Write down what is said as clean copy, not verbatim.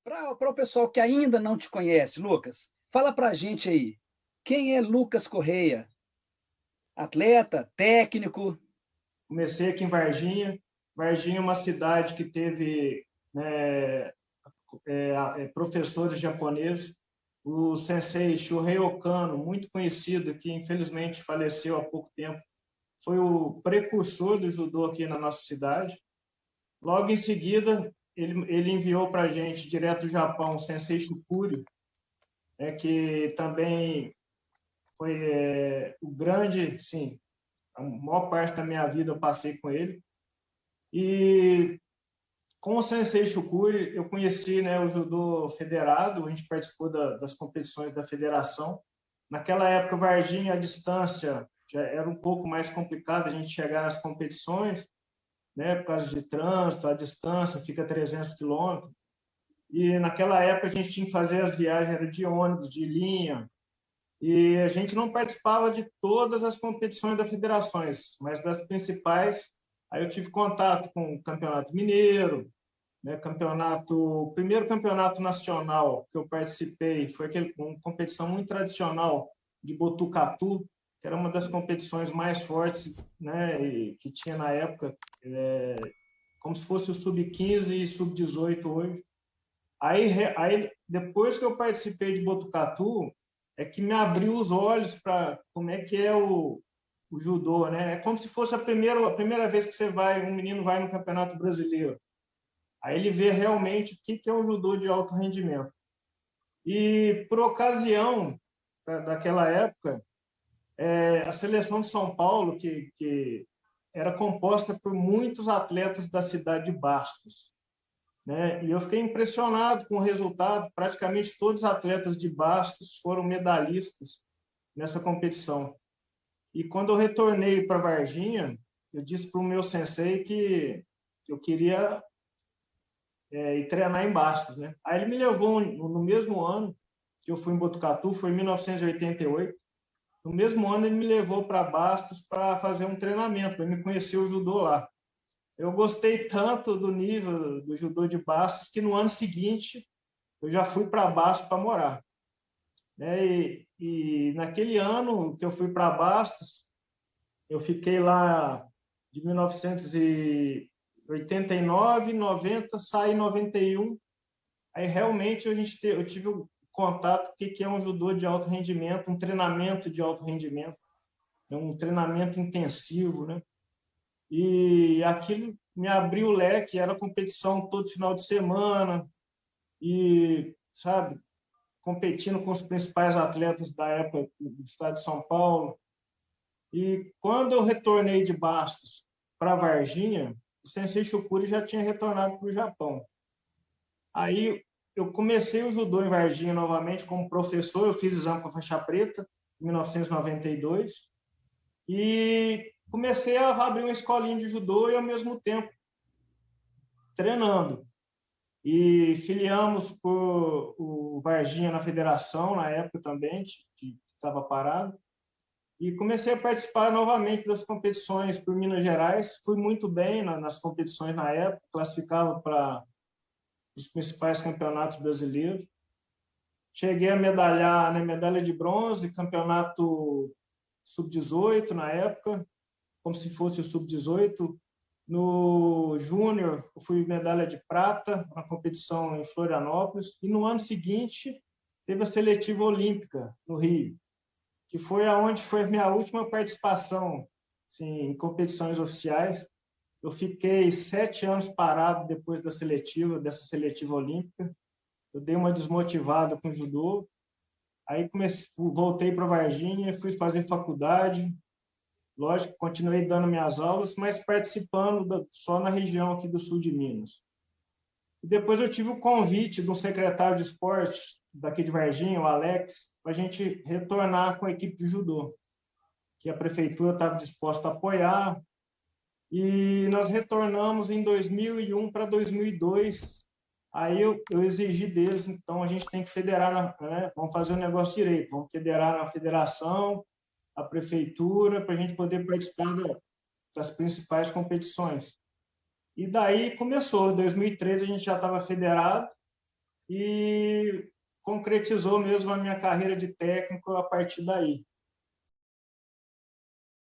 Para o pessoal que ainda não te conhece, Lucas, fala para a gente aí, quem é Lucas Correia? Atleta, técnico? Comecei aqui em Varginha. Varginha é uma cidade que teve, né, professores japoneses. O sensei Shohei Okano, muito conhecido, que infelizmente faleceu há pouco tempo, foi o precursor do judô aqui na nossa cidade. Logo em seguida, ele enviou para a gente, direto do Japão, o sensei Shukuri, que também foi o grande, sim, a maior parte da minha vida eu passei com ele. E com o Sensei Shukuri, eu conheci, né, o judô federado, a gente participou das competições da federação. Naquela época, Varginha, a distância já era um pouco mais complicada a gente chegar nas competições, né, por causa de trânsito, a distância fica 300 quilômetros. E naquela época a gente tinha que fazer as viagens era de ônibus, de linha, e a gente não participava de todas as competições das federações, mas das principais. Aí eu tive contato com o Campeonato Mineiro, né, o primeiro campeonato nacional que eu participei foi uma competição muito tradicional de Botucatu, que era uma das competições mais fortes, né, que tinha na época, como se fosse o sub-15 e sub-18 hoje. Aí, depois que eu participei de Botucatu, é que me abriu os olhos para como é que é o judô, né? É como se fosse a primeira vez que um menino vai no Campeonato Brasileiro. Aí ele vê realmente o que é o judô de alto rendimento. E, por ocasião daquela época, a seleção de São Paulo, que era composta por muitos atletas da cidade de Bastos, né? E eu fiquei impressionado com o resultado. Praticamente todos os atletas de Bastos foram medalhistas nessa competição. E quando eu retornei para Varginha, eu disse para o meu sensei que eu queria ir treinar em Bastos, né? Aí ele me levou no mesmo ano que eu fui em Botucatu, foi em 1988. No mesmo ano ele me levou para Bastos para fazer um treinamento, para me conhecer o judô lá. Eu gostei tanto do nível do judô de Bastos que no ano seguinte eu já fui para Bastos para morar, né? E naquele ano que eu fui para Bastos, eu fiquei lá de 1989, 90, saí em 91. Aí realmente eu tive o contato com o que é um judô de alto rendimento, um treinamento de alto rendimento, um treinamento intensivo, né? E aquilo me abriu o leque, era competição todo final de semana, e, sabe, competindo com os principais atletas da época do estado de São Paulo. E quando eu retornei de Bastos para Varginha, o Sensei Shukuri já tinha retornado para o Japão. Aí eu comecei o judô em Varginha novamente como professor, eu fiz exame com a faixa preta em 1992 e comecei a abrir uma escolinha de judô e ao mesmo tempo treinando. E filiamos por o Varginha na federação, na época também, que estava parado. E comecei a participar novamente das competições por Minas Gerais. Fui muito bem nas competições na época, classificava para os principais campeonatos brasileiros. Cheguei a medalhar na medalha de bronze, campeonato sub-18 na época, como se fosse o sub-18. No júnior, eu fui medalha de prata na competição em Florianópolis. E no ano seguinte, teve a seletiva olímpica no Rio, que foi aonde foi a minha última participação, assim, em competições oficiais. Eu fiquei 7 anos parado depois dessa seletiva olímpica. Eu dei uma desmotivada com o judô. Aí voltei para Varginha, fui fazer faculdade. Lógico, continuei dando minhas aulas, mas participando só na região aqui do sul de Minas. E depois eu tive o convite de um secretário de esportes daqui de Varginha, o Alex, para a gente retornar com a equipe de judô, que a prefeitura estava disposta a apoiar. E nós retornamos em 2001 para 2002. Aí eu exigi deles, então a gente tem que federar, né? Vamos fazer o negócio direito, vamos federar na federação, a prefeitura, para a gente poder participar das principais competições. E daí começou, em 2013 a gente já estava federado, e concretizou mesmo a minha carreira de técnico a partir daí.